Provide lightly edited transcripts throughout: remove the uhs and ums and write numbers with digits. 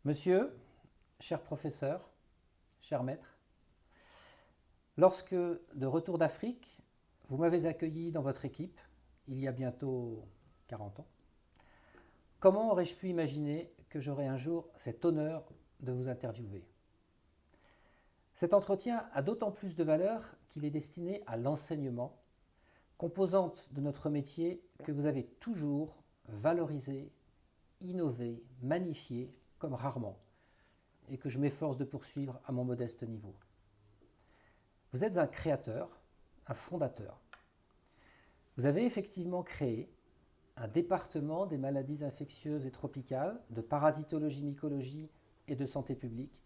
Monsieur, cher professeur, cher maître, lorsque, de retour d'Afrique, vous m'avez accueilli dans votre équipe, il y a bientôt 40 ans, comment aurais-je pu imaginer que j'aurais un jour cet honneur de vous interviewer? Cet entretien a d'autant plus de valeur qu'il est destiné à l'enseignement, composante de notre métier que vous avez toujours valorisé, innové, magnifié comme rarement, et que je m'efforce de poursuivre à mon modeste niveau. Vous êtes un créateur, un fondateur. Vous avez effectivement créé un département des maladies infectieuses et tropicales, de parasitologie, mycologie et de santé publique,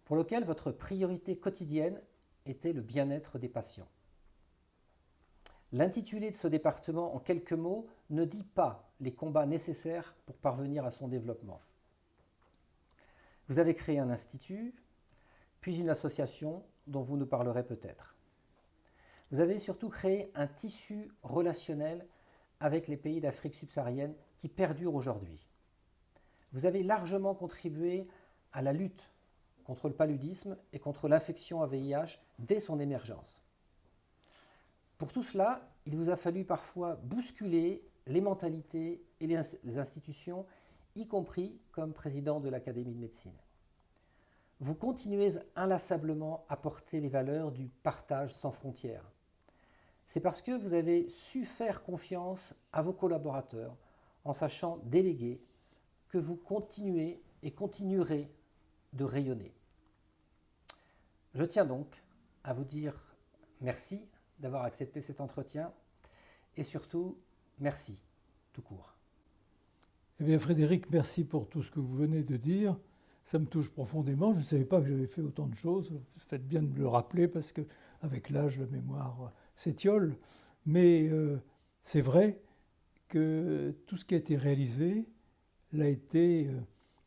pour lequel votre priorité quotidienne était le bien-être des patients. L'intitulé de ce département, en quelques mots, ne dit pas les combats nécessaires pour parvenir à son développement. Vous avez créé un institut, puis une association dont vous nous parlerez peut-être. Vous avez surtout créé un tissu relationnel avec les pays d'Afrique subsaharienne qui perdure aujourd'hui. Vous avez largement contribué à la lutte contre le paludisme et contre l'infection à VIH dès son émergence. Pour tout cela, il vous a fallu parfois bousculer les mentalités et les institutions, y compris comme président de l'Académie de médecine. Vous continuez inlassablement à porter les valeurs du partage sans frontières. C'est parce que vous avez su faire confiance à vos collaborateurs en sachant déléguer que vous continuez et continuerez de rayonner. Je tiens donc à vous dire merci d'avoir accepté cet entretien et surtout merci tout court. Eh bien Frédéric, merci pour tout ce que vous venez de dire. Ça me touche profondément. Je ne savais pas que j'avais fait autant de choses. Vous faites bien de me le rappeler parce qu'avec l'âge, la mémoire s'étiole. Mais c'est vrai que tout ce qui a été réalisé l'a été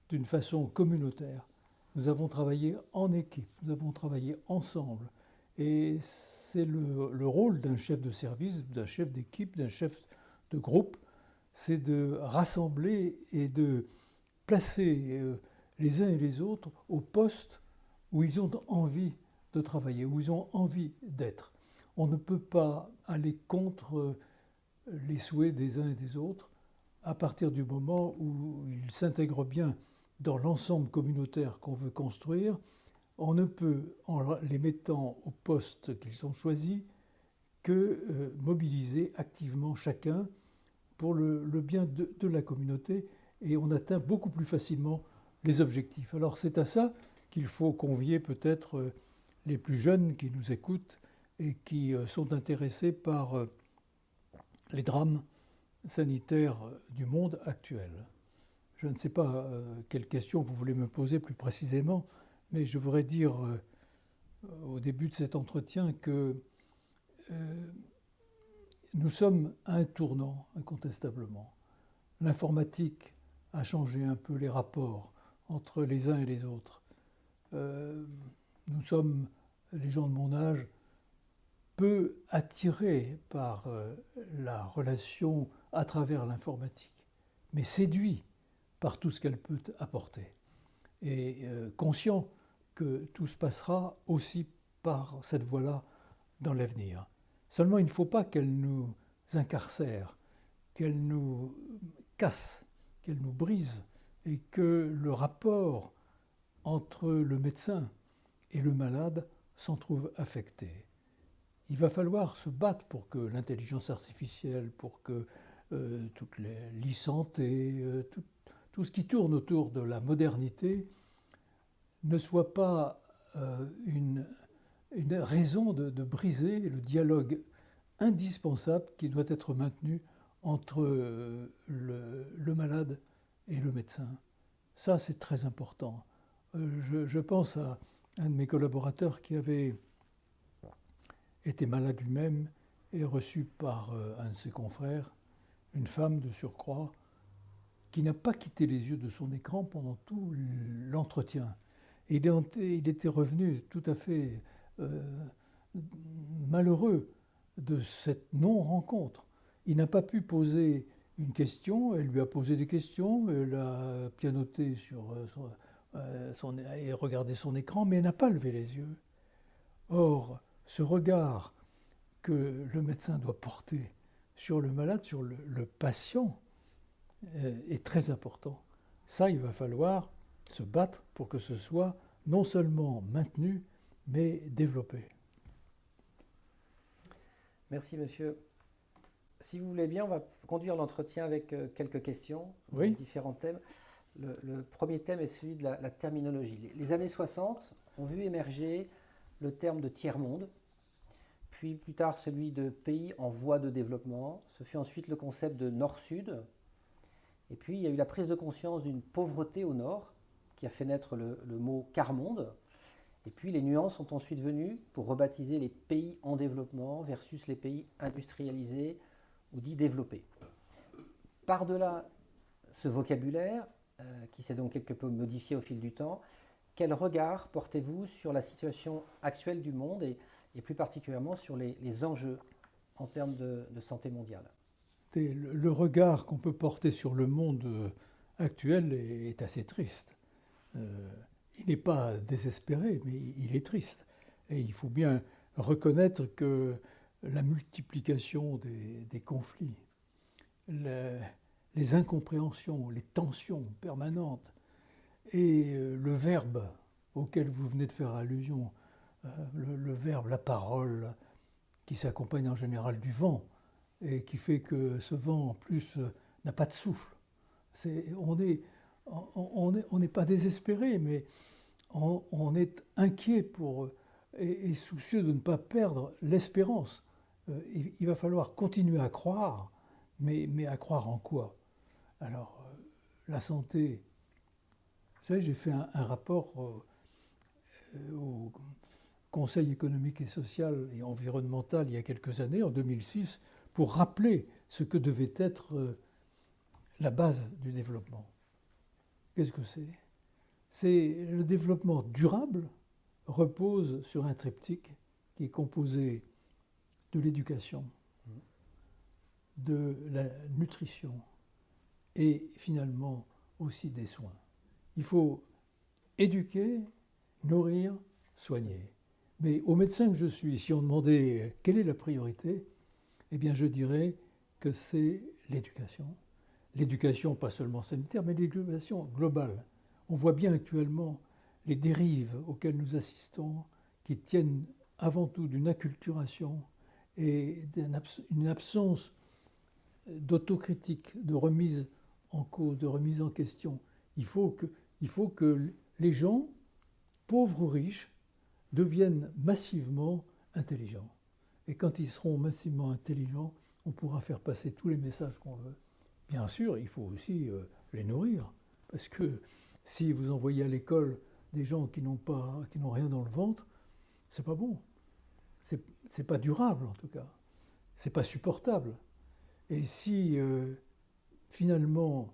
d'une façon communautaire. Nous avons travaillé en équipe, nous avons travaillé ensemble. Et c'est le rôle d'un chef de service, d'un chef d'équipe, d'un chef de groupe, c'est de rassembler et de placer les uns et les autres au poste où ils ont envie de travailler, où ils ont envie d'être. On ne peut pas aller contre les souhaits des uns et des autres à partir du moment où ils s'intègrent bien dans l'ensemble communautaire qu'on veut construire. On ne peut, en les mettant au poste qu'ils ont choisi, que mobiliser activement chacun pour le bien de la communauté, et on atteint beaucoup plus facilement les objectifs. Alors c'est à ça qu'il faut convier peut-être les plus jeunes qui nous écoutent et qui sont intéressés par les drames sanitaires du monde actuel. Je ne sais pas quelle question vous voulez me poser plus précisément, mais je voudrais dire au début de cet entretien que nous sommes à un tournant, incontestablement. L'informatique a changé un peu les rapports entre les uns et les autres. Nous sommes, les gens de mon âge, peu attirés par la relation à travers l'informatique, mais séduits par tout ce qu'elle peut apporter. Et conscients que tout se passera aussi par cette voie-là dans l'avenir. Seulement, il ne faut pas qu'elle nous incarcère, qu'elle nous casse, qu'elle nous brise, et que le rapport entre le médecin et le malade s'en trouve affecté. Il va falloir se battre pour que l'intelligence artificielle, pour que toute l'e-santé, tout ce qui tourne autour de la modernité ne soit pas une raison de briser le dialogue indispensable qui doit être maintenu entre le malade et le médecin. Ça, c'est très important. Je pense à un de mes collaborateurs qui avait été malade lui-même et reçu par un de ses confrères, une femme de surcroît, qui n'a pas quitté les yeux de son écran pendant tout l'entretien. Et il était revenu tout à fait malheureux de cette non-rencontre. Il n'a pas pu poser une question, elle lui a posé des questions, elle a pianoté et regardé son écran, mais n'a pas levé les yeux. Or, ce regard que le médecin doit porter sur le malade, sur le patient, est très important. Ça, il va falloir se battre pour que ce soit non seulement maintenu, mais développé. Merci, monsieur. Si vous voulez bien, on va conduire l'entretien avec quelques questions, Oui. différents thèmes. Le premier thème est celui de la terminologie. Les années 60 ont vu émerger le terme de tiers-monde, puis plus tard celui de pays en voie de développement. Ce fut ensuite le concept de nord-sud. Et puis il y a eu la prise de conscience d'une pauvreté au nord, qui a fait naître le mot quart-monde. Et puis les nuances sont ensuite venues pour rebaptiser les pays en développement versus les pays industrialisés ou dits développés. Par-delà ce vocabulaire, qui s'est donc quelque peu modifié au fil du temps, quel regard portez-vous sur la situation actuelle du monde et plus particulièrement sur les enjeux en termes de santé mondiale? Le regard qu'on peut porter sur le monde actuel est assez triste. Il n'est pas désespéré, mais il est triste. Et il faut bien reconnaître que la multiplication des conflits, les incompréhensions, les tensions permanentes, et le verbe auquel vous venez de faire allusion, le verbe, la parole, qui s'accompagne en général du vent, et qui fait que ce vent, en plus, n'a pas de souffle. On n'est pas désespéré, mais on est inquiet et soucieux de ne pas perdre l'espérance. Il va falloir continuer à croire, mais à croire en quoi? Alors, la santé, vous savez, j'ai fait un rapport au Conseil économique et social et environnemental il y a quelques années, en 2006, pour rappeler ce que devait être la base du développement. Qu'est-ce que c'est? C'est le développement durable repose sur un triptyque qui est composé de l'éducation, de la nutrition et finalement aussi des soins. Il faut éduquer, nourrir, soigner. Mais au médecin que je suis, si on demandait quelle est la priorité, eh bien je dirais que c'est l'éducation. L'éducation pas seulement sanitaire, mais l'éducation globale. On voit bien actuellement les dérives auxquelles nous assistons, qui tiennent avant tout d'une acculturation et d'une absence d'autocritique, de remise en cause, de remise en question. Il faut que les gens, pauvres ou riches, deviennent massivement intelligents. Et quand ils seront massivement intelligents, on pourra faire passer tous les messages qu'on veut. Bien sûr, il faut aussi les nourrir, parce que si vous envoyez à l'école des gens qui n'ont rien dans le ventre, c'est pas bon. C'est pas durable en tout cas. C'est pas supportable. Et si finalement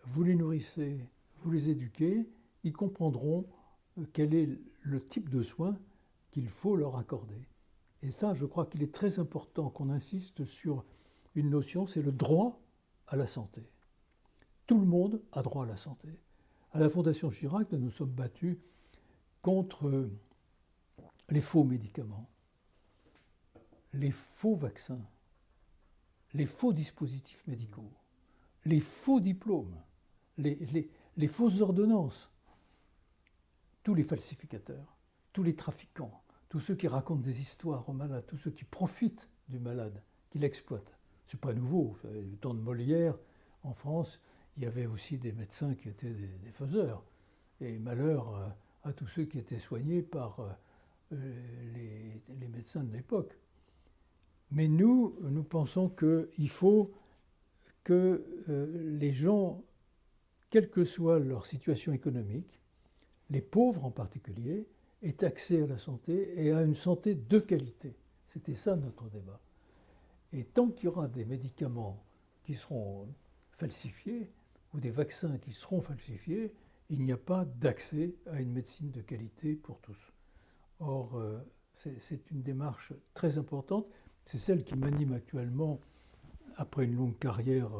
vous les nourrissez, vous les éduquez, ils comprendront quel est le type de soins qu'il faut leur accorder. Et ça, je crois qu'il est très important qu'on insiste sur une notion, c'est le droit à la santé. Tout le monde a droit à la santé. À la Fondation Chirac, nous nous sommes battus contre les faux médicaments, les faux vaccins, les faux dispositifs médicaux, les faux diplômes, les fausses ordonnances, tous les falsificateurs, tous les trafiquants, tous ceux qui racontent des histoires aux malades, tous ceux qui profitent du malade, qui l'exploitent. Ce n'est pas nouveau. Du temps de Molière, en France, il y avait aussi des médecins qui étaient des faiseurs. Et malheur à tous ceux qui étaient soignés par les médecins de l'époque. Mais nous pensons qu'il faut que les gens, quelle que soit leur situation économique, les pauvres en particulier, aient accès à la santé et à une santé de qualité. C'était ça notre débat. Et tant qu'il y aura des médicaments qui seront falsifiés ou des vaccins qui seront falsifiés, il n'y a pas d'accès à une médecine de qualité pour tous. Or, c'est une démarche très importante. C'est celle qui m'anime actuellement après une longue carrière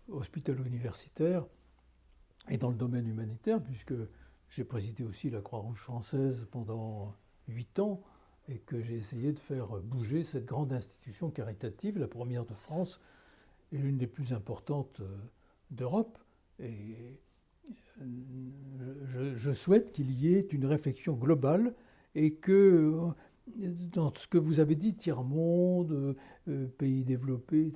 hospitalo-universitaire et dans le domaine humanitaire, puisque j'ai présidé aussi la Croix-Rouge française pendant 8 ans et que j'ai essayé de faire bouger cette grande institution caritative, la première de France et l'une des plus importantes d'Europe. Et je souhaite qu'il y ait une réflexion globale et que dans ce que vous avez dit, tiers-monde, pays développés,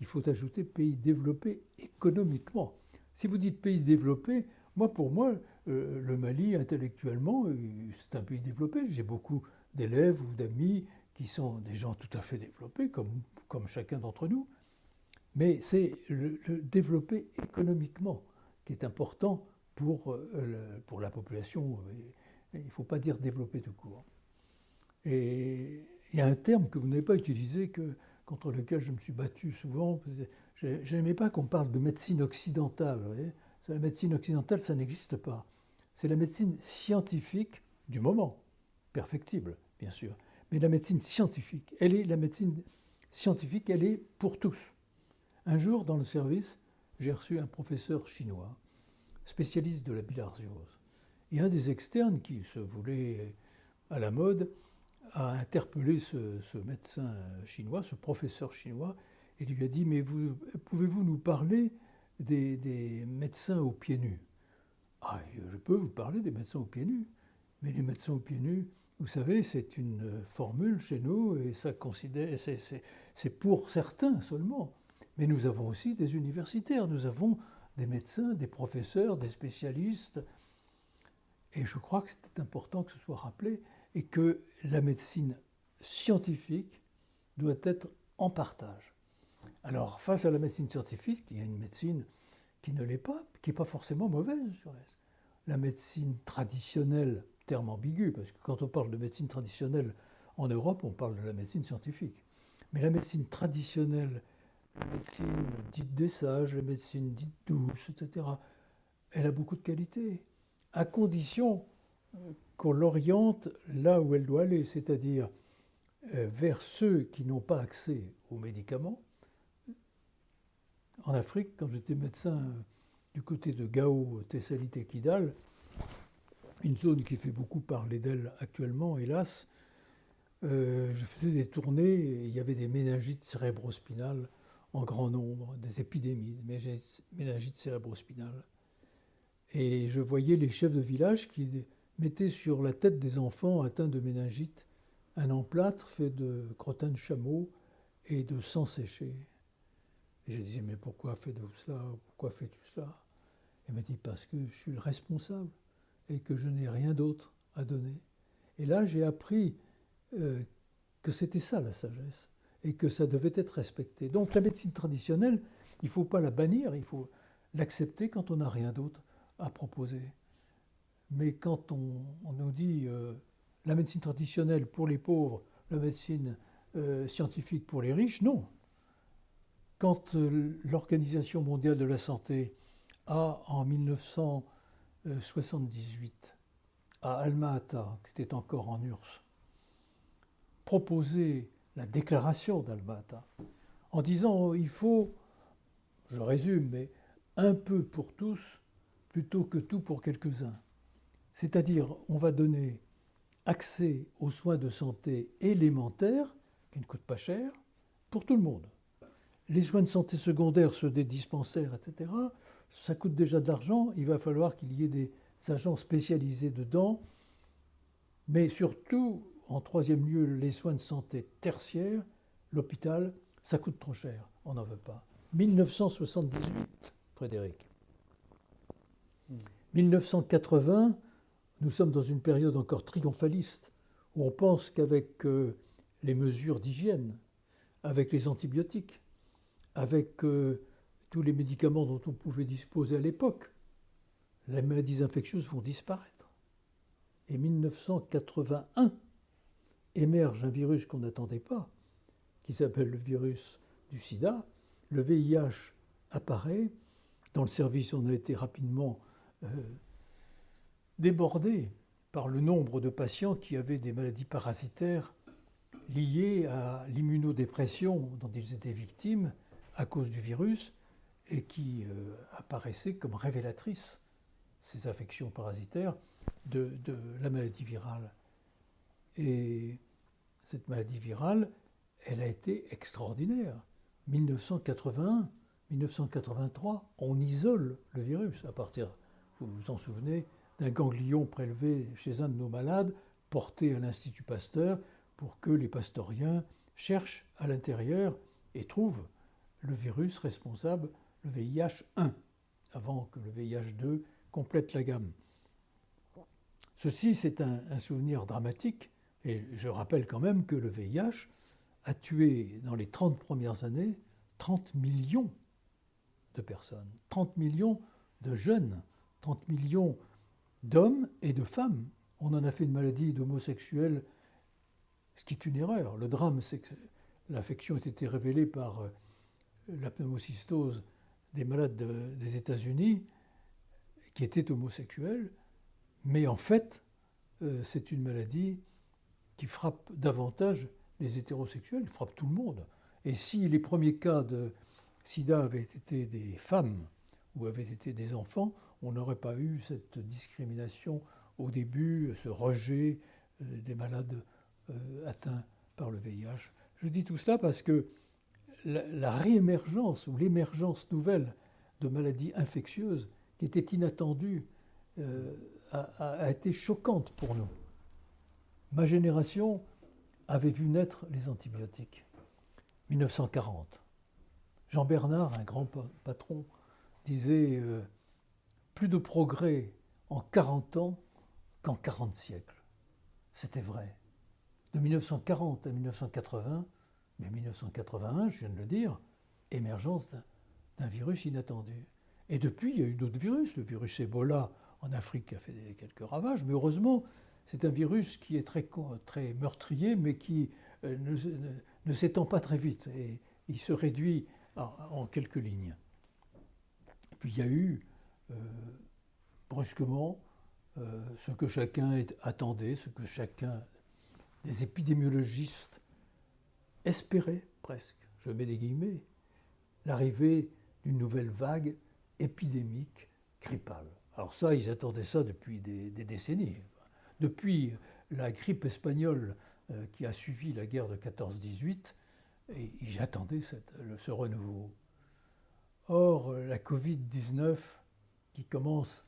il faut ajouter pays développés économiquement. Si vous dites pays développés, pour moi, le Mali, intellectuellement, c'est un pays développé. J'ai beaucoup d'élèves ou d'amis qui sont des gens tout à fait développés, comme chacun d'entre nous. Mais c'est le développer économiquement qui est important pour la population. Il ne faut pas dire développer tout court. Et il y a un terme que vous n'avez pas utilisé, contre lequel je me suis battu souvent. Je n'aimais pas qu'on parle de médecine occidentale. Vous voyez, la médecine occidentale, ça n'existe pas. C'est la médecine scientifique du moment, perfectible, bien sûr. Mais la médecine scientifique, la médecine scientifique, elle est pour tous. Un jour, dans le service, j'ai reçu un professeur chinois, spécialiste de la bilharziose. Et un des externes, qui se voulait à la mode, a interpellé ce médecin chinois, ce professeur chinois, et lui a dit « Mais pouvez-vous nous parler des médecins aux pieds nus ?» Ah, je peux vous parler des médecins aux pieds nus, mais les médecins aux pieds nus, vous savez, c'est une formule chez nous, et c'est pour certains seulement. Mais nous avons aussi des universitaires, nous avons des médecins, des professeurs, des spécialistes. Et je crois que c'est important que ce soit rappelé et que la médecine scientifique doit être en partage. Alors, face à la médecine scientifique, il y a une médecine qui ne l'est pas, qui n'est pas forcément mauvaise. La médecine traditionnelle, terme ambigu, parce que quand on parle de médecine traditionnelle en Europe, on parle de la médecine scientifique. Mais la médecine traditionnelle, la médecine dite des sages, la médecine dite douce, etc., elle a beaucoup de qualités, à condition qu'on l'oriente là où elle doit aller, c'est-à-dire vers ceux qui n'ont pas accès aux médicaments. En Afrique, quand j'étais médecin du côté de Gao, Thessalite et Kidal, une zone qui fait beaucoup parler d'elle actuellement, hélas, je faisais des tournées et il y avait des méningites cérébrospinales en grand nombre, des épidémies de méningite cérébrospinale. Et je voyais les chefs de village qui mettaient sur la tête des enfants atteints de méningite un emplâtre fait de crottin de chameau et de sang séché. Et je disais, mais pourquoi faites-vous cela? Pourquoi fais-tu cela? Il m'a dit, parce que je suis le responsable et que je n'ai rien d'autre à donner. Et là, j'ai appris que c'était ça la sagesse et que ça devait être respecté. Donc la médecine traditionnelle, il ne faut pas la bannir, il faut l'accepter quand on n'a rien d'autre à proposer. Mais quand on nous dit la médecine traditionnelle pour les pauvres, la médecine scientifique pour les riches, non. Quand l'Organisation mondiale de la santé a, en 1978, à Alma-Ata, qui était encore en URSS, proposé la déclaration d'Alma-Ata, en disant il faut, je résume, mais un peu pour tous plutôt que tout pour quelques-uns. C'est-à-dire, on va donner accès aux soins de santé élémentaires, qui ne coûtent pas cher, pour tout le monde. Les soins de santé secondaires, ceux des dispensaires, etc., ça coûte déjà de l'argent, il va falloir qu'il y ait des agents spécialisés dedans, mais surtout, en troisième lieu, les soins de santé tertiaires, l'hôpital, ça coûte trop cher, on n'en veut pas. 1978, Frédéric. 1980, nous sommes dans une période encore triomphaliste, où on pense qu'avec les mesures d'hygiène, avec les antibiotiques, avec tous les médicaments dont on pouvait disposer à l'époque, les maladies infectieuses vont disparaître. Et 1981, émerge un virus qu'on n'attendait pas, qui s'appelle le virus du sida. Le VIH apparaît. Dans le service, on a été rapidement débordé par le nombre de patients qui avaient des maladies parasitaires liées à l'immunodépression dont ils étaient victimes à cause du virus et qui apparaissaient comme révélatrices. ces affections parasitaires, de la maladie virale. Et cette maladie virale, elle a été extraordinaire. 1981, 1983, on isole le virus à partir, vous vous en souvenez, d'un ganglion prélevé chez un de nos malades, porté à l'Institut Pasteur, pour que les pastoriens cherchent à l'intérieur et trouvent le virus responsable, le VIH-1, avant que le VIH-2 complète la gamme. Ceci, c'est un souvenir dramatique, et je rappelle quand même que le VIH a tué dans les 30 premières années 30 millions de personnes, 30 millions de jeunes, 30 millions d'hommes et de femmes. On en a fait une maladie d'homosexuels, ce qui est une erreur. Le drame, c'est que l'affection a été révélée par la pneumocystose des malades des États-Unis qui étaient homosexuels, mais en fait, c'est une maladie qui frappe davantage les hétérosexuels, frappe tout le monde. Et si les premiers cas de sida avaient été des femmes ou avaient été des enfants, on n'aurait pas eu cette discrimination au début, ce rejet des malades atteints par le VIH. Je dis tout cela parce que la réémergence ou l'émergence nouvelle de maladies infectieuses qui étaient inattendues a été choquante pour nous. Ma génération avait vu naître les antibiotiques. 1940. Jean Bernard, un grand patron, disait plus de progrès en 40 ans qu'en 40 siècles. C'était vrai. De 1940 à 1980, mais 1981, je viens de le dire, émergence d'un virus inattendu. Et depuis, il y a eu d'autres virus. Le virus Ebola en Afrique a fait quelques ravages, mais heureusement, c'est un virus qui est très meurtrier, mais qui ne s'étend pas très vite. Et il se réduit en quelques lignes. Et puis il y a eu brusquement ce que chacun attendait, ce que chacun des épidémiologistes espérait presque, je mets des guillemets, l'arrivée d'une nouvelle vague épidémique grippale. Alors ça, ils attendaient ça depuis des décennies. Depuis la grippe espagnole qui a suivi la guerre de 14-18, et ils attendaient ce renouveau. Or, la Covid-19, qui commence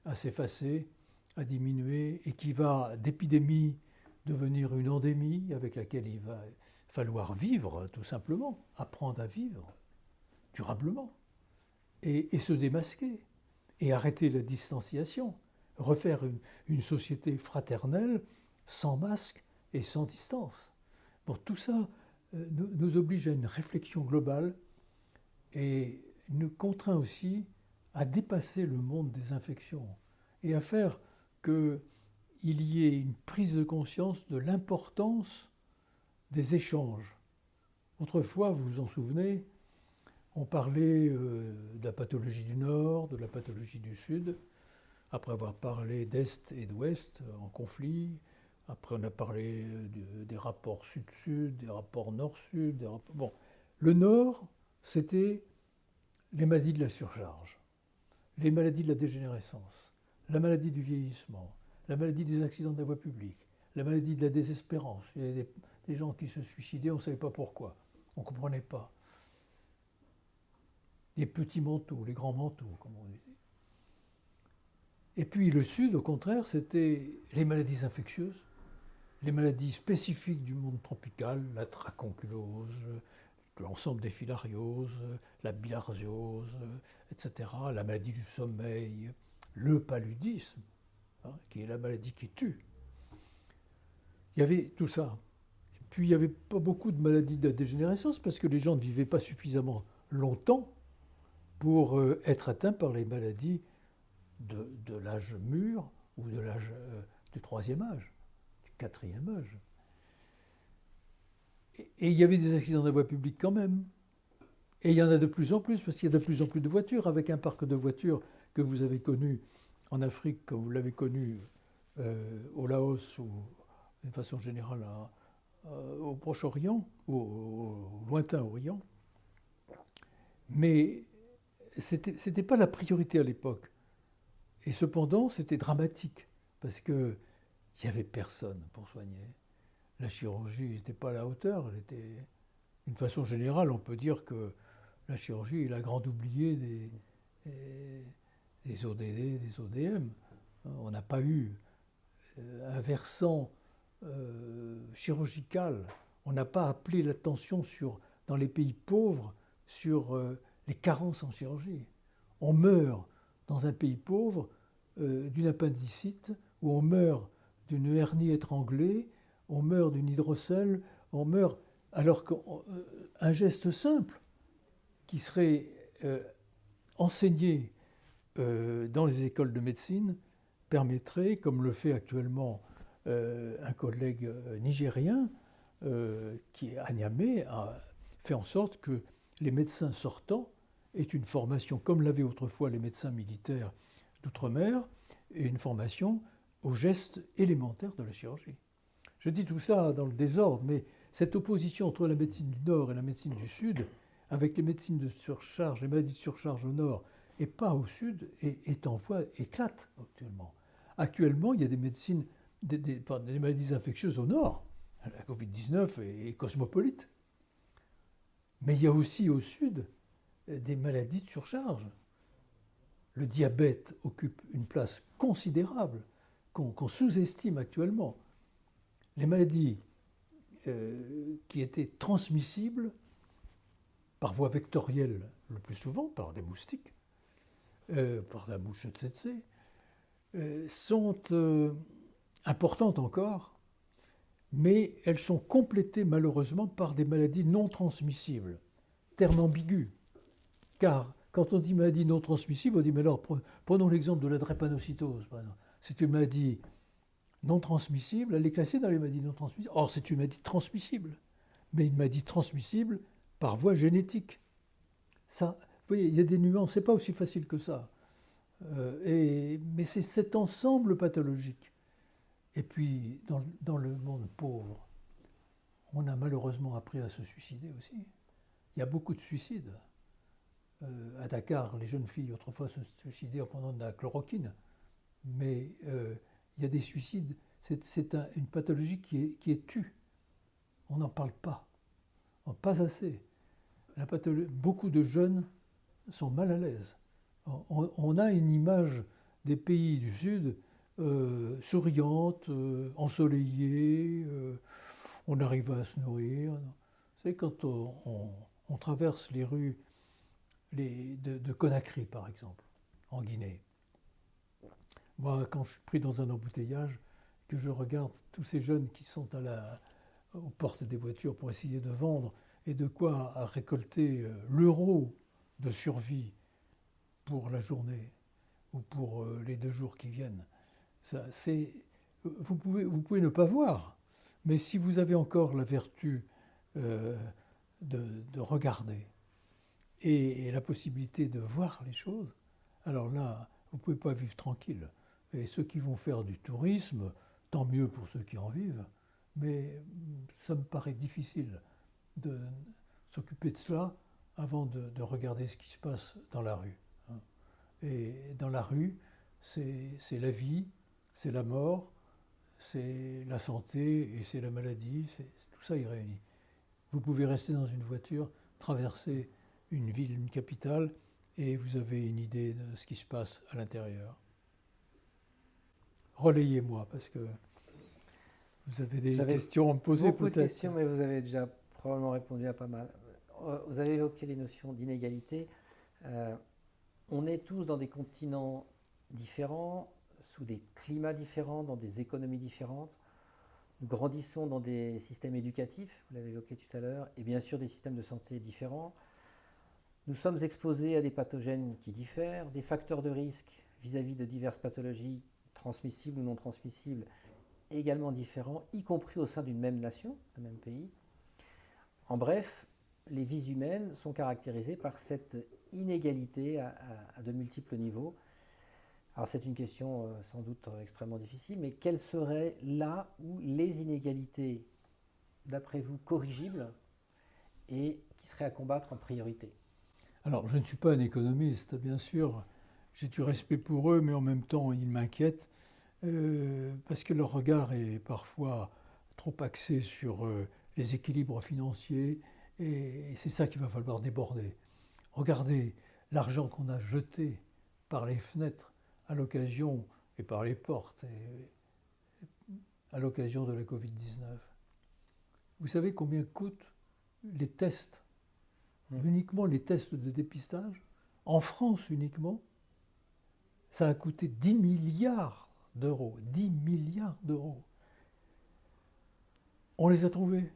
à s'effacer, à diminuer, et qui va d'épidémie devenir une endémie avec laquelle il va falloir vivre, tout simplement, apprendre à vivre durablement, et se démasquer, et arrêter la distanciation, refaire une société fraternelle, sans masque et sans distance. Bon, tout ça nous oblige à une réflexion globale et nous contraint aussi à dépasser le monde des infections et à faire qu'il y ait une prise de conscience de l'importance des échanges. Autrefois, vous vous en souvenez, on parlait de la pathologie du Nord, de la pathologie du Sud, après avoir parlé d'Est et d'Ouest en conflit. Après, on a parlé des rapports Sud-Sud, des rapports Nord-Sud. Bon. Le Nord, c'était les maladies de la surcharge, les maladies de la dégénérescence, la maladie du vieillissement, la maladie des accidents de la voie publique, la maladie de la désespérance. Il y avait des gens qui se suicidaient, on ne savait pas pourquoi, on ne comprenait pas. Les petits manteaux, les grands manteaux, comme on disait. Et puis le Sud, au contraire, c'était les maladies infectieuses, les maladies spécifiques du monde tropical, la dracunculose, l'ensemble des filarioses, la bilharziose, etc., la maladie du sommeil, le paludisme, qui est la maladie qui tue. Il y avait tout ça. Et puis il n'y avait pas beaucoup de maladies de dégénérescence parce que les gens ne vivaient pas suffisamment longtemps pour être atteints par les maladies de l'âge mûr ou de l'âge du troisième âge, du quatrième âge. Et il y avait des accidents de la voie publique quand même. Et il y en a de plus en plus, parce qu'il y a de plus en plus de voitures, avec un parc de voitures que vous avez connu en Afrique, comme vous l'avez connu au Laos ou d'une façon générale au Proche-Orient, ou au lointain Orient. Mais ce n'était pas la priorité à l'époque. Et cependant, c'était dramatique, parce qu'il n'y avait personne pour soigner. La chirurgie n'était pas à la hauteur. D'une façon générale, on peut dire que la chirurgie est la grande oubliée des ODD, des ODM. On n'a pas eu un versant chirurgical. On n'a pas appelé l'attention dans les pays pauvres sur les carences en chirurgie. On meurt dans un pays pauvre d'une appendicite, ou on meurt d'une hernie étranglée, on meurt d'une hydrocèle, on meurt alors qu'un geste simple qui serait enseigné dans les écoles de médecine permettrait, comme le fait actuellement un collègue nigérien, qui est à Niamey, a fait en sorte que les médecins sortants aient une formation, comme l'avaient autrefois les médecins militaires d'outre-mer, et une formation aux gestes élémentaires de la chirurgie. Je dis tout ça dans le désordre, mais cette opposition entre la médecine du Nord et la médecine du Sud, avec les médecines de surcharge, les maladies de surcharge au Nord et pas au Sud, est en voie, éclate actuellement. Actuellement, il y a des médecines, des maladies infectieuses au Nord. La Covid-19 est cosmopolite. Mais il y a aussi au Sud des maladies de surcharge. Le diabète occupe une place considérable qu'on sous-estime actuellement. Les maladies qui étaient transmissibles par voie vectorielle le plus souvent, par des moustiques, par la mouche tsetse, sont importantes encore, mais elles sont complétées malheureusement par des maladies non transmissibles. Terme ambigu, car quand on dit maladie non transmissible, on dit mais alors prenons l'exemple de la drépanocytose, par exemple. C'est une maladie non transmissible, elle est classée dans les maladies non transmissibles. Or, c'est une maladie transmissible, mais une maladie transmissible par voie génétique. Ça, vous voyez, il y a des nuances, c'est pas aussi facile que ça. Mais c'est cet ensemble pathologique. Et puis, dans le monde pauvre, on a malheureusement appris à se suicider aussi. Il y a beaucoup de suicides. À Dakar, les jeunes filles autrefois se suicidaient en prenant de la chloroquine. Mais il y a des suicides. C'est une pathologie qui est tue. On n'en parle pas. Pas assez. Beaucoup de jeunes sont mal à l'aise. On a une image des pays du Sud souriante, ensoleillée, on arrive à se nourrir. C'est quand on traverse les rues de Conakry, par exemple, en Guinée. Moi, quand je suis pris dans un embouteillage, que je regarde tous ces jeunes qui sont aux portes des voitures pour essayer de vendre et de quoi récolter l'euro de survie pour la journée ou pour les 2 jours qui viennent. Vous pouvez ne pas voir, mais si vous avez encore la vertu de regarder et la possibilité de voir les choses, alors là, vous ne pouvez pas vivre tranquille. Et ceux qui vont faire du tourisme, tant mieux pour ceux qui en vivent, mais ça me paraît difficile de s'occuper de cela avant de regarder ce qui se passe dans la rue. Et dans la rue, c'est la vie, c'est la mort, c'est la santé et c'est la maladie, tout ça est réuni. Vous pouvez rester dans une voiture, traverser une ville, une capitale, et vous avez une idée de ce qui se passe à l'intérieur. Relayez-moi, parce que vous avez des questions à me poser peut-être. Beaucoup de questions, mais vous avez déjà probablement répondu à pas mal. Vous avez évoqué les notions d'inégalité. On est tous dans des continents différents, sous des climats différents, dans des économies différentes. Nous grandissons dans des systèmes éducatifs, vous l'avez évoqué tout à l'heure, et bien sûr des systèmes de santé différents. Nous sommes exposés à des pathogènes qui diffèrent, des facteurs de risque vis-à-vis de diverses pathologies transmissibles ou non transmissibles également différents, y compris au sein d'une même nation, d'un même pays. En bref, les vies humaines sont caractérisées par cette inégalité à de multiples niveaux. Alors c'est une question sans doute extrêmement difficile, mais quelles seraient là où les inégalités, d'après vous, corrigibles et qui seraient à combattre en priorité? Alors je ne suis pas un économiste, bien sûr. j'ai du respect pour eux, mais en même temps, ils m'inquiètent parce que leur regard est parfois trop axé sur les équilibres financiers et c'est ça qu'il va falloir déborder. Regardez l'argent qu'on a jeté par les fenêtres à l'occasion et par les portes à l'occasion de la Covid-19. Vous savez combien coûtent les tests, uniquement les tests de dépistage? En France uniquement, ça a coûté 10 milliards d'euros. 10 milliards d'euros. On les a trouvés.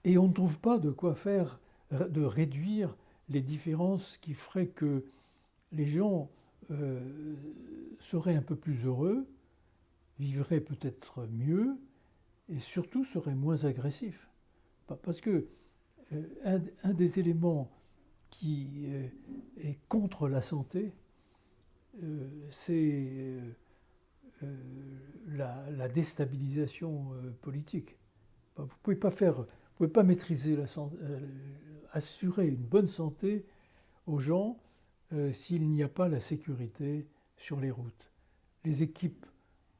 Et on ne trouve pas de quoi faire, de réduire les différences qui feraient que les gens seraient un peu plus heureux, vivraient peut-être mieux et surtout seraient moins agressifs. Parce que un des éléments qui est contre la santé, c'est la déstabilisation politique. Vous ne pouvez pas maîtriser la santé, assurer une bonne santé aux gens s'il n'y a pas la sécurité sur les routes. Les équipes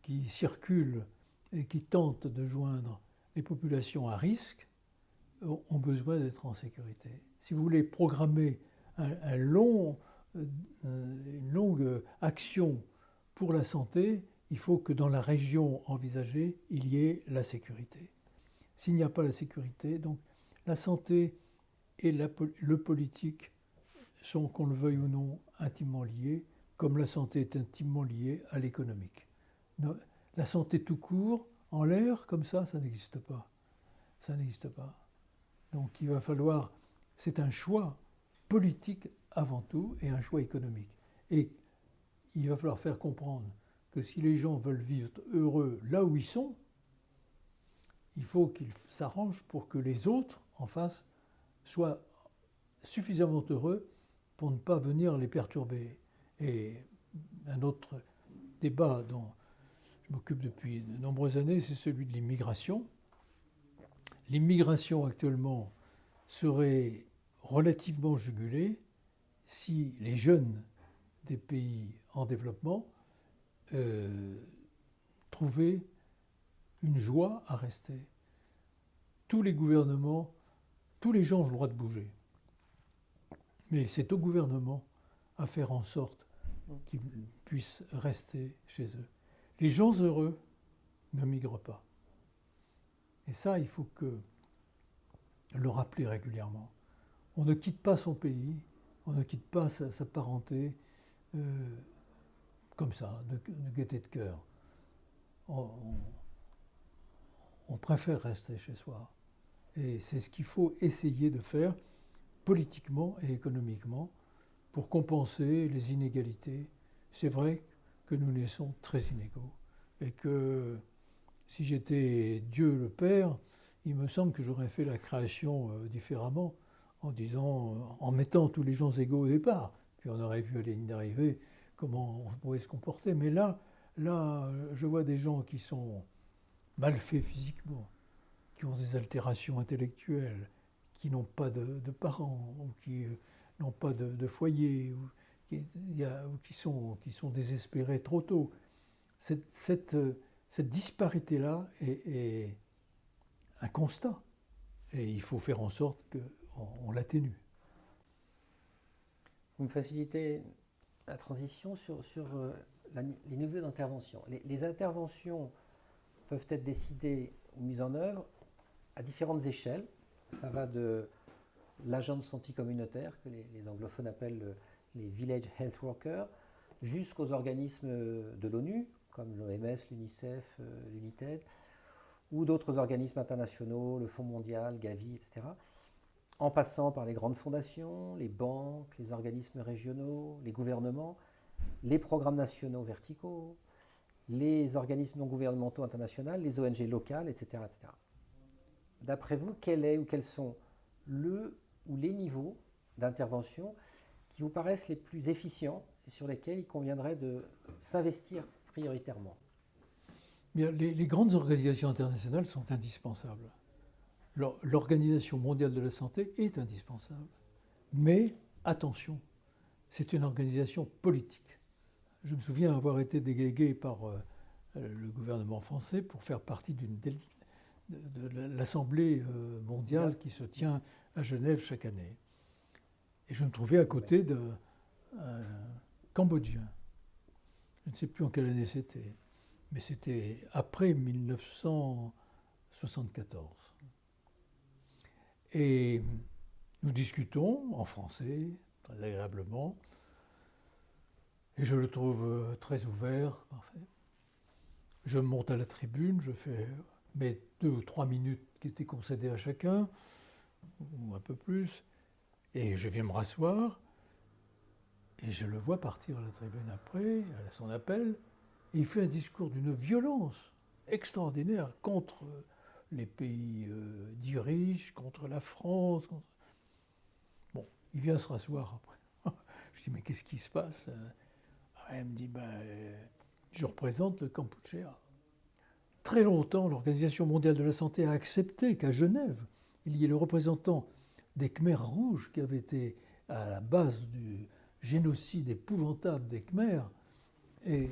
qui circulent et qui tentent de joindre les populations à risque ont besoin d'être en sécurité. Si vous voulez programmer une longue action pour la santé, il faut que dans la région envisagée, il y ait la sécurité. S'il n'y a pas la sécurité, donc la santé et le politique sont, qu'on le veuille ou non, intimement liés, comme la santé est intimement liée à l'économique. La santé tout court, en l'air, comme ça n'existe pas. Ça n'existe pas. Donc il va falloir, c'est un choix politique avant tout et un choix économique. Et il va falloir faire comprendre que si les gens veulent vivre heureux là où ils sont, il faut qu'ils s'arrangent pour que les autres en face soient suffisamment heureux pour ne pas venir les perturber. Et un autre débat dont je m'occupe depuis de nombreuses années, c'est celui de l'immigration. L'immigration actuellement serait relativement jugulée si les jeunes des pays en développement trouvaient une joie à rester. Tous les gouvernements, tous les gens ont le droit de bouger. Mais c'est au gouvernement à faire en sorte qu'ils puissent rester chez eux. Les gens heureux ne migrent pas. Et ça, il faut le rappeler régulièrement. On ne quitte pas son pays, on ne quitte pas sa parenté comme ça, de gaieté de cœur. On préfère rester chez soi. Et c'est ce qu'il faut essayer de faire politiquement et économiquement pour compenser les inégalités. C'est vrai que nous naissons très inégaux et que si j'étais Dieu le Père, il me semble que j'aurais fait la création différemment en mettant tous les gens égaux au départ. Puis on aurait vu à la ligne d'arrivée comment on pouvait se comporter. Mais là, je vois des gens qui sont mal faits physiquement, qui ont des altérations intellectuelles, qui n'ont pas de parents, ou qui n'ont pas de foyer, ou qui sont désespérés trop tôt. Cette disparité-là est un constat. Et il faut faire en sorte qu'on l'atténue. Vous me facilitez la transition sur les niveaux d'intervention. Les interventions peuvent être décidées ou mises en œuvre à différentes échelles. Ça va de l'agent de santé communautaire, que les anglophones appellent les Village Health Workers, jusqu'aux organismes de l'ONU, comme l'OMS, l'UNICEF, l'UNITED, ou d'autres organismes internationaux, le Fonds mondial, Gavi, etc., en passant par les grandes fondations, les banques, les organismes régionaux, les gouvernements, les programmes nationaux verticaux, les organismes non gouvernementaux internationaux, les ONG locales, etc., etc. D'après vous, quel est ou quels sont le ou les niveaux d'intervention qui vous paraissent les plus efficients et sur lesquels il conviendrait de s'investir prioritairement? Bien, les grandes organisations internationales sont indispensables. L'Organisation mondiale de la santé est indispensable. Mais attention, c'est une organisation politique. Je me souviens avoir été délégué par le gouvernement français pour faire partie de l'Assemblée mondiale qui se tient à Genève chaque année. Et je me trouvais à côté d'un Cambodgien. Je ne sais plus en quelle année c'était, mais c'était après 1974. Et nous discutons en français, très agréablement, et je le trouve très ouvert, parfait. Je monte à la tribune, je fais mes 2 ou 3 minutes qui étaient concédées à chacun, ou un peu plus, et je viens me rasseoir, et je le vois partir à la tribune après, à son appel, et il fait un discours d'une violence extraordinaire contre les pays dits riches, contre la France. Bon, il vient se rasseoir après. Je dis, mais qu'est-ce qui se passe? Il me dit, je représente le Kampuchea. Très longtemps, l'Organisation mondiale de la santé a accepté qu'à Genève, il y ait le représentant des Khmers rouges qui avait été à la base du génocide épouvantable des Khmers. Et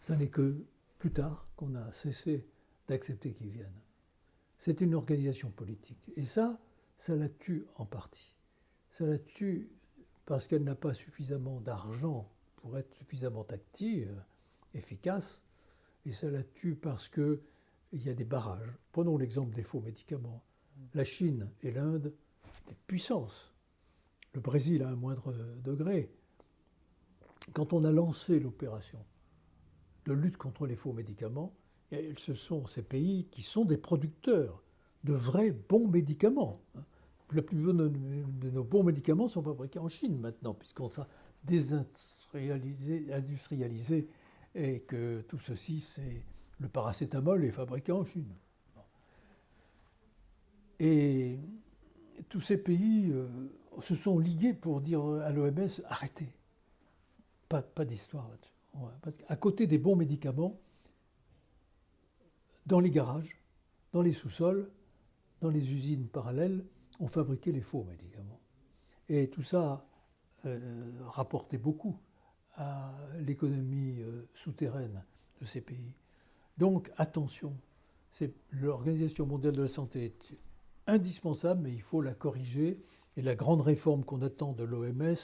ça n'est que plus tard qu'on a cessé d'accepter qu'ils viennent. C'est une organisation politique. Et ça la tue en partie. Ça la tue parce qu'elle n'a pas suffisamment d'argent pour être suffisamment active, efficace, et ça la tue parce qu'il y a des barrages. Prenons l'exemple des faux médicaments. La Chine et l'Inde, des puissances. Le Brésil à un moindre degré. Quand on a lancé l'opération de lutte contre les faux médicaments, ce sont ces pays qui sont des producteurs de vrais bons médicaments. La plupart de nos bons médicaments sont fabriqués en Chine maintenant, puisqu'on s'est désindustrialisé et que tout ceci, c'est le paracétamol est fabriqué en Chine. Et tous ces pays se sont ligués pour dire à l'OMS, arrêtez, pas d'histoire là-dessus. Parce qu'à côté des bons médicaments, dans les garages, dans les sous-sols, dans les usines parallèles, on fabriquait les faux médicaments. Et tout ça rapportait beaucoup à l'économie souterraine de ces pays. Donc attention, l'Organisation mondiale de la santé est indispensable, mais il faut la corriger. Et la grande réforme qu'on attend de l'OMS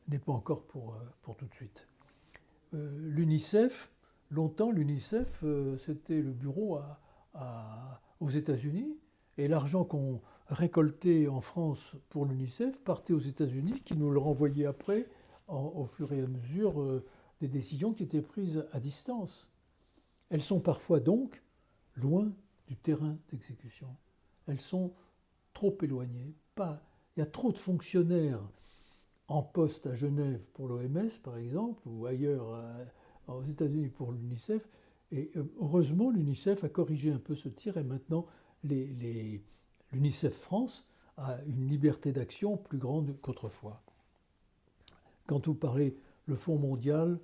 n'est pas encore pour tout de suite. L'UNICEF, longtemps, l'UNICEF, c'était le bureau aux États-Unis, et l'argent qu'on récoltait en France pour l'UNICEF partait aux États-Unis, qui nous le renvoyaient après, au fur et à mesure des décisions qui étaient prises à distance. Elles sont parfois donc loin du terrain d'exécution. Elles sont trop éloignées. Il y a trop de fonctionnaires en poste à Genève pour l'OMS, par exemple, ou ailleurs aux États-Unis pour l'UNICEF. Et heureusement, l'UNICEF a corrigé un peu ce tir et maintenant, l'UNICEF France a une liberté d'action plus grande qu'autrefois. Quand vous parlez le Fonds mondial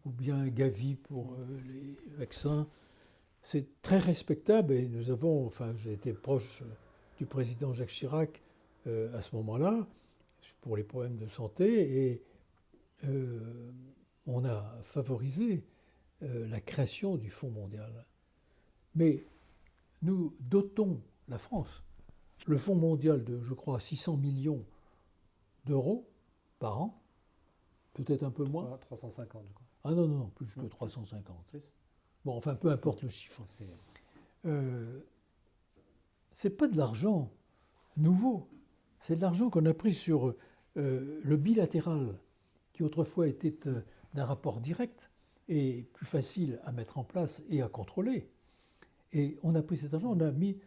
ou bien Gavi pour les vaccins, c'est très respectable et j'ai été proche du président Jacques Chirac à ce moment-là pour les problèmes de santé et on a favorisé la création du Fonds mondial. Mais nous dotons la France, le Fonds mondial de, je crois, 600 millions d'euros par an, peut-être un peu moins. 350, je crois. Ah non, plus que 350. Bon, enfin, peu importe le chiffre. C'est pas de l'argent nouveau, c'est de l'argent qu'on a pris sur le bilatéral, qui autrefois était d'un rapport direct et plus facile à mettre en place et à contrôler. Et on a pris cet argent, on a mis,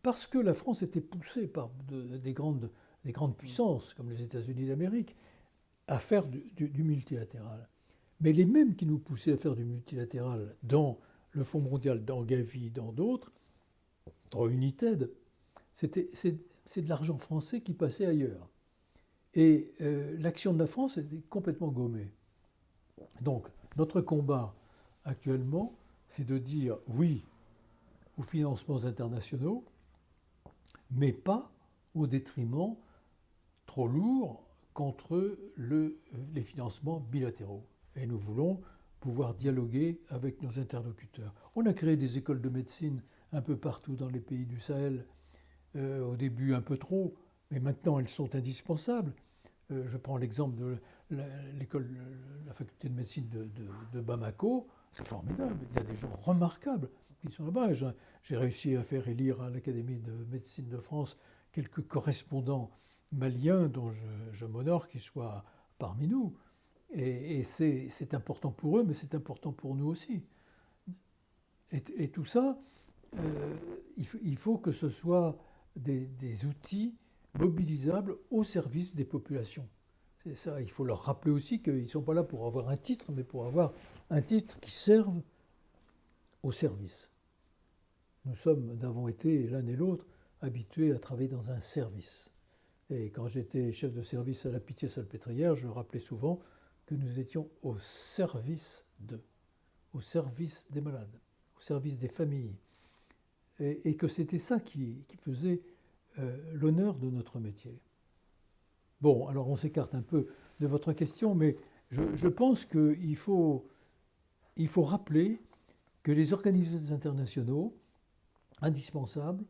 parce que la France était poussée par des grandes puissances, comme les États-Unis d'Amérique, à faire du multilatéral. Mais les mêmes qui nous poussaient à faire du multilatéral dans le Fonds mondial, dans Gavi, dans d'autres, dans United, c'est de l'argent français qui passait ailleurs. Et l'action de la France était complètement gommée. Donc, notre combat actuellement, c'est de dire oui aux financements internationaux, mais pas au détriment trop lourd contre les financements bilatéraux. Et nous voulons pouvoir dialoguer avec nos interlocuteurs. On a créé des écoles de médecine un peu partout dans les pays du Sahel, au début un peu trop, mais maintenant elles sont indispensables. Je prends l'exemple de la faculté de médecine de Bamako, c'est formidable, il y a des gens remarquables qui sont là-bas. J'ai réussi à faire élire à l'Académie de médecine de France quelques correspondants maliens dont je m'honore qu'ils soient parmi nous. Et c'est important pour eux, mais c'est important pour nous aussi. Et tout ça, il faut que ce soit des outils mobilisables au service des populations. C'est ça, il faut leur rappeler aussi qu'ils ne sont pas là pour avoir un titre, mais pour avoir un titre qui serve au service. Nous avons été, l'un et l'autre, habitués à travailler dans un service. Et quand j'étais chef de service à la Pitié-Salpêtrière, je rappelais souvent que nous étions au service d'eux, au service des malades, au service des familles. Et que c'était ça qui faisait l'honneur de notre métier. Bon, alors on s'écarte un peu de votre question, mais je pense qu'il faut rappeler que les organismes internationaux, indispensables,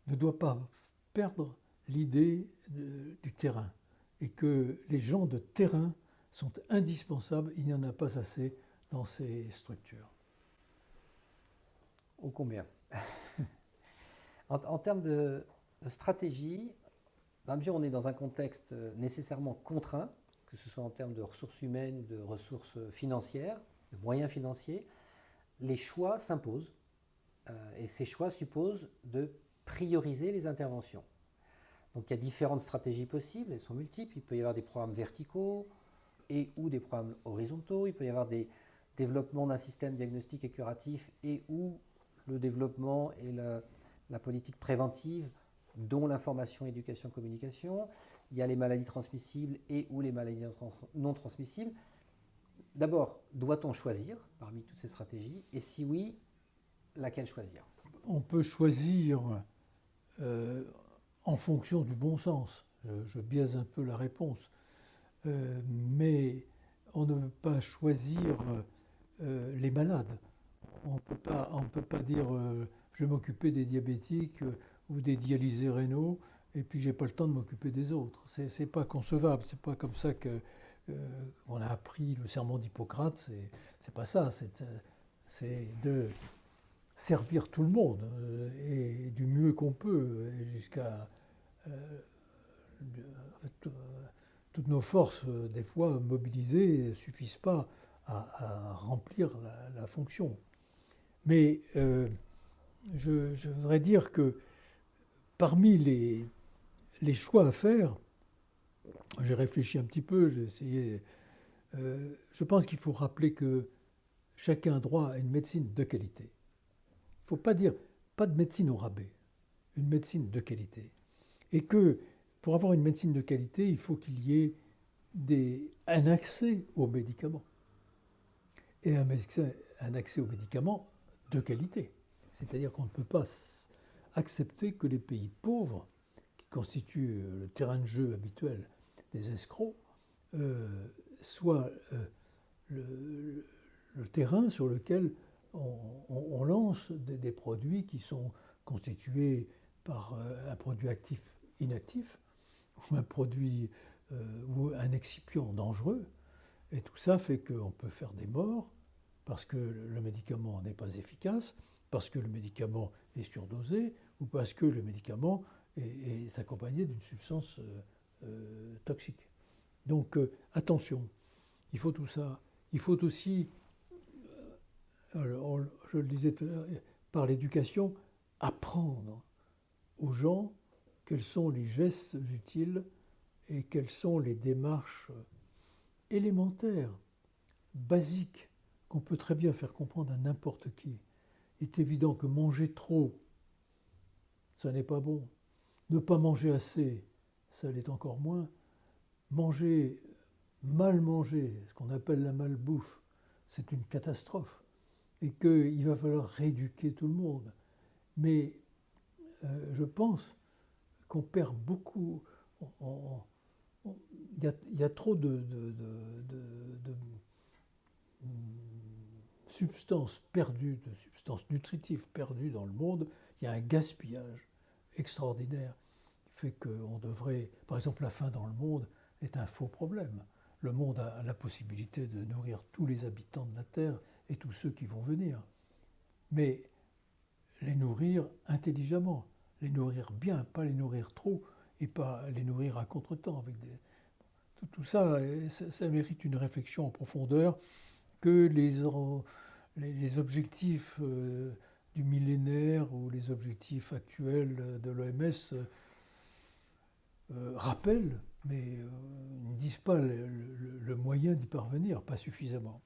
ne doivent pas perdre l'idée du terrain et que les gens de terrain sont indispensables, il n'y en a pas assez dans ces structures. Ô combien. En termes de stratégie, dans la mesure où on est dans un contexte nécessairement contraint, que ce soit en termes de ressources humaines, de ressources financières, de moyens financiers, les choix s'imposent. Et ces choix supposent de prioriser les interventions. Donc il y a différentes stratégies possibles, elles sont multiples. Il peut y avoir des programmes verticaux et ou des programmes horizontaux. Il peut y avoir des développements d'un système diagnostique et curatif et ou le développement et la politique préventive, dont l'information, éducation, communication. Il y a les maladies transmissibles et ou les maladies non transmissibles. D'abord, doit-on choisir parmi toutes ces stratégies? Et si oui, laquelle choisir? On peut choisir en fonction du bon sens. Je biaise un peu la réponse. Mais on ne peut pas choisir les malades. On ne peut pas dire je vais m'occuper des diabétiques ou des dialysés rénaux et puis j'ai pas le temps de m'occuper des autres. C'est pas concevable. C'est pas comme ça que on a appris le serment d'Hippocrate. C'est pas ça. C'est de servir tout le monde et du mieux qu'on peut jusqu'à toutes nos forces, des fois mobilisées, ne suffisent pas à remplir la fonction. Mais je voudrais dire que parmi les choix à faire, j'ai réfléchi un petit peu, j'ai essayé. Je pense qu'il faut rappeler que chacun a droit à une médecine de qualité. Il ne faut pas dire pas de médecine au rabais, une médecine de qualité. Et que pour avoir une médecine de qualité, il faut qu'il y ait un accès aux médicaments. Et un accès aux médicaments de qualité. C'est-à-dire qu'on ne peut pas accepter que les pays pauvres, qui constituent le terrain de jeu habituel des escrocs, soient le terrain sur lequel on lance des produits qui sont constitués par un produit actif inactif ou un produit ou un excipient dangereux. Et tout ça fait qu'on peut faire des morts parce que le médicament n'est pas efficace, parce que le médicament est surdosé ou parce que le médicament est accompagné d'une substance toxique. Donc attention, il faut tout ça. Il faut aussi, je le disais tout à l'heure, par l'éducation, apprendre aux gens quels sont les gestes utiles et quelles sont les démarches élémentaires, basiques, qu'on peut très bien faire comprendre à n'importe qui. Il est évident que manger trop, ça n'est pas bon. Ne pas manger assez, ça l'est encore moins. Mal manger, ce qu'on appelle la malbouffe, c'est une catastrophe. Et qu'il va falloir rééduquer tout le monde. Mais je pense qu'on perd beaucoup, il y a trop de substances perdues, de substances nutritives perdues dans le monde. Il y a un gaspillage extraordinaire qui fait qu'on devrait, par exemple, la faim dans le monde est un faux problème. Le monde a la possibilité de nourrir tous les habitants de la Terre et tous ceux qui vont venir. Mais les nourrir intelligemment, les nourrir bien, pas les nourrir trop et pas les nourrir à contretemps. Tout ça, ça mérite une réflexion en profondeur que les objectifs du millénaire ou les objectifs actuels de l'OMS rappellent, mais ne disent pas le moyen d'y parvenir, pas suffisamment.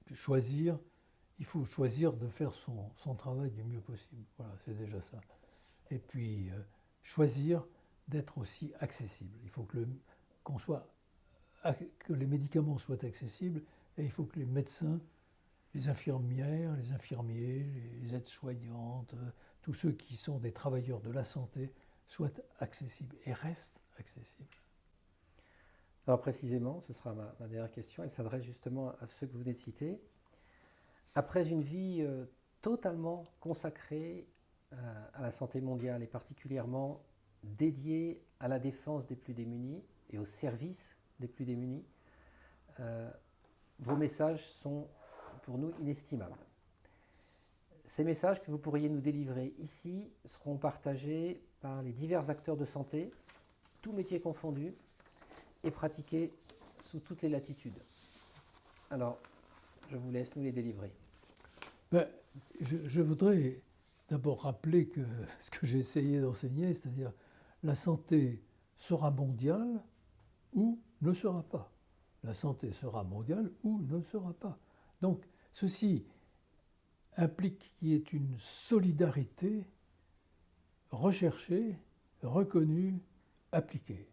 Il faut choisir de faire son travail du mieux possible. Voilà, c'est déjà ça. Et puis, choisir d'être aussi accessible. Il faut que les médicaments soient accessibles et il faut que les médecins, les infirmières, les infirmiers, les aides-soignantes, tous ceux qui sont des travailleurs de la santé soient accessibles et restent accessibles. Alors précisément, ce sera ma dernière question, elle s'adresse justement à ceux que vous venez de citer. Après une vie totalement consacrée à la santé mondiale et particulièrement dédiée à la défense des plus démunis et au service des plus démunis, vos messages sont pour nous inestimables. Ces messages que vous pourriez nous délivrer ici seront partagés par les divers acteurs de santé, tous métiers confondus, et pratiqués sous toutes les latitudes. Alors, je vous laisse nous les délivrer. Je voudrais d'abord rappeler que ce que j'ai essayé d'enseigner, c'est-à-dire la santé sera mondiale ou ne sera pas. La santé sera mondiale ou ne sera pas. Donc, ceci implique qu'il y ait une solidarité recherchée, reconnue, appliquée.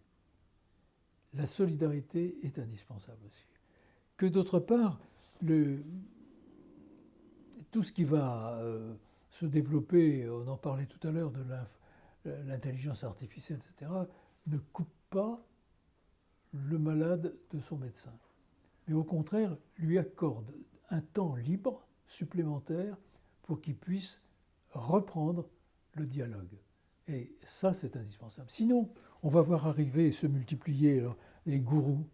La solidarité est indispensable aussi. Que d'autre part, tout ce qui va se développer, on en parlait tout à l'heure de l'intelligence artificielle, etc., ne coupe pas le malade de son médecin. Mais au contraire, lui accorde un temps libre supplémentaire pour qu'il puisse reprendre le dialogue. Et ça, c'est indispensable. Sinon, on va voir arriver et se multiplier les gourous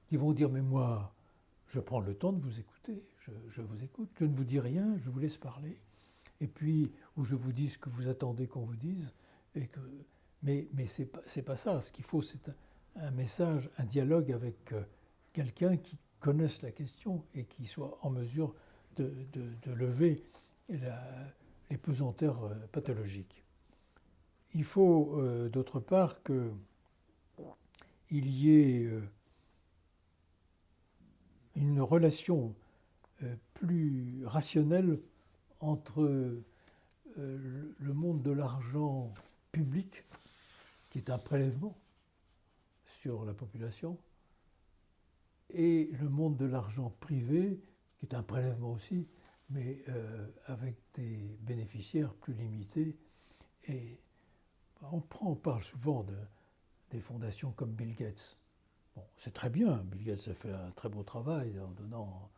qui vont dire « Mais moi, je prends le temps de vous écouter, je vous écoute, je ne vous dis rien, je vous laisse parler. » Et puis, ou je vous dis ce que vous attendez qu'on vous dise. Mais c'est pas ça. Ce qu'il faut, c'est un message, un dialogue avec quelqu'un qui connaisse la question et qui soit en mesure de lever les pesanteurs pathologiques. Il faut, d'autre part, qu'il y ait une relation plus rationnelle entre le monde de l'argent public, qui est un prélèvement sur la population, et le monde de l'argent privé, qui est un prélèvement aussi, mais avec des bénéficiaires plus limités. Et on parle souvent des fondations comme Bill Gates. Bon, c'est très bien, Bill Gates a fait un très beau travail en donnant...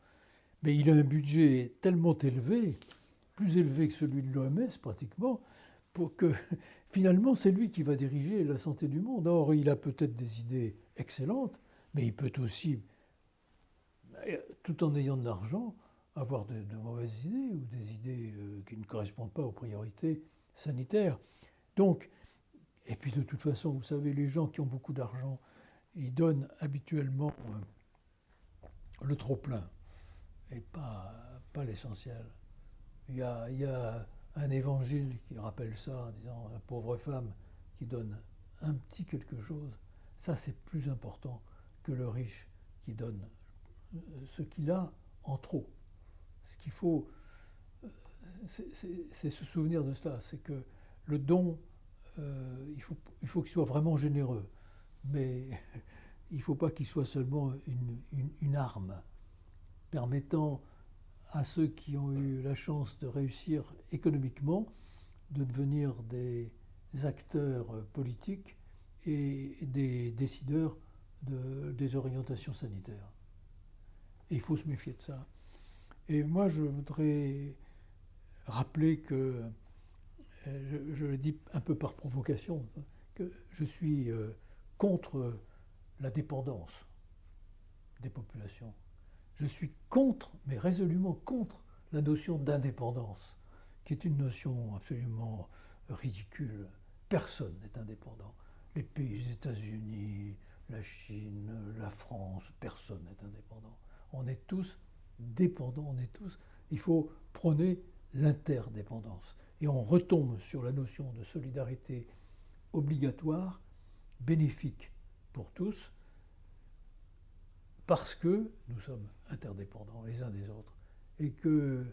Mais il a un budget tellement élevé, plus élevé que celui de l'OMS pratiquement, pour que finalement c'est lui qui va diriger la santé du monde. Or, il a peut-être des idées excellentes, mais il peut aussi, tout en ayant de l'argent, avoir de mauvaises idées ou des idées qui ne correspondent pas aux priorités sanitaires. Donc, et puis de toute façon, vous savez, les gens qui ont beaucoup d'argent, ils donnent habituellement le trop-plein et pas l'essentiel. Il y a un évangile qui rappelle ça en disant la pauvre femme qui donne un petit quelque chose. Ça, c'est plus important que le riche qui donne ce qu'il a en trop. Ce qu'il faut, c'est se souvenir de cela, c'est que le don, il faut qu'il soit vraiment généreux, mais il ne faut pas qu'il soit seulement une arme permettant à ceux qui ont eu la chance de réussir économiquement de devenir des acteurs politiques et des décideurs des orientations sanitaires. Et il faut se méfier de ça. Et moi, je voudrais rappeler que, je le dis un peu par provocation, que je suis contre la dépendance des populations. Je suis contre, mais résolument contre, la notion d'indépendance, qui est une notion absolument ridicule. Personne n'est indépendant. Les pays, les États-Unis, la Chine, la France, personne n'est indépendant. On est tous dépendants, on est tous. Il faut prôner l'interdépendance. Et on retombe sur la notion de solidarité obligatoire, bénéfique pour tous, parce que nous sommes interdépendants les uns des autres et que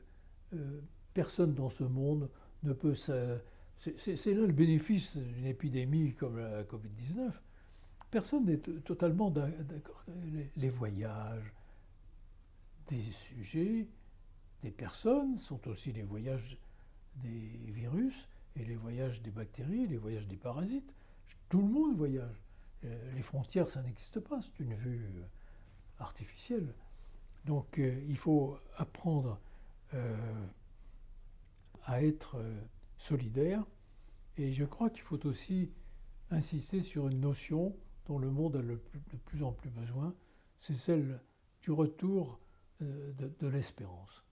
personne dans ce monde ne peut... C'est là le bénéfice d'une épidémie comme la Covid-19. Personne n'est totalement d'accord. Les voyages des sujets, des personnes, sont aussi les voyages des virus et les voyages des bactéries, les voyages des parasites. Tout le monde voyage. Les frontières, ça n'existe pas, c'est une vue artificielle. Donc il faut apprendre à être solidaire, et je crois qu'il faut aussi insister sur une notion dont le monde a de plus en plus besoin, c'est celle du retour de l'espérance.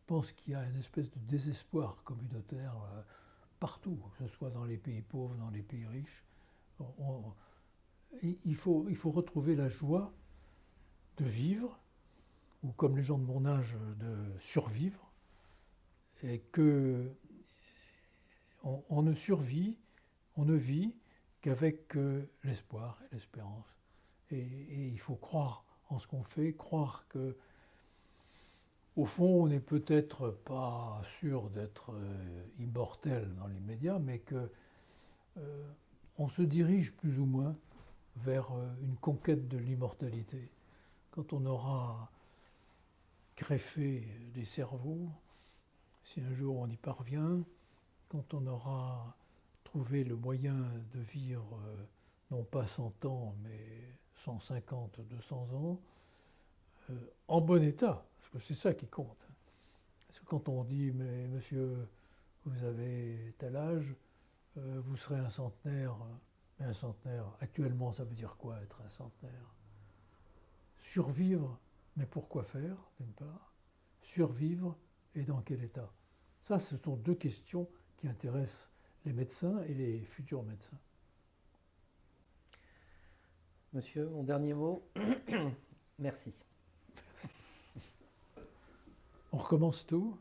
Je pense qu'il y a une espèce de désespoir communautaire partout, que ce soit dans les pays pauvres, dans les pays riches. Il faut retrouver la joie de vivre, ou comme les gens de mon âge, de survivre, et que on ne survit, on ne vit qu'avec l'espoir et l'espérance. Et il faut croire en ce qu'on fait, croire que, au fond, on n'est peut-être pas sûr d'être immortel dans l'immédiat, mais que on se dirige plus ou moins vers une conquête de l'immortalité. Quand on aura greffé des cerveaux, si un jour on y parvient, quand on aura trouvé le moyen de vivre non pas 100 ans, mais 150, 200 ans, en bon état, parce que c'est ça qui compte. Parce que quand on dit, mais monsieur, vous avez tel âge, vous serez un centenaire, mais un centenaire, actuellement ça veut dire quoi être un centenaire? Survivre, mais pourquoi faire, d'une part? Survivre, et dans quel état? Ça, ce sont deux questions qui intéressent les médecins et les futurs médecins. Monsieur, mon dernier mot. Merci. On recommence tout.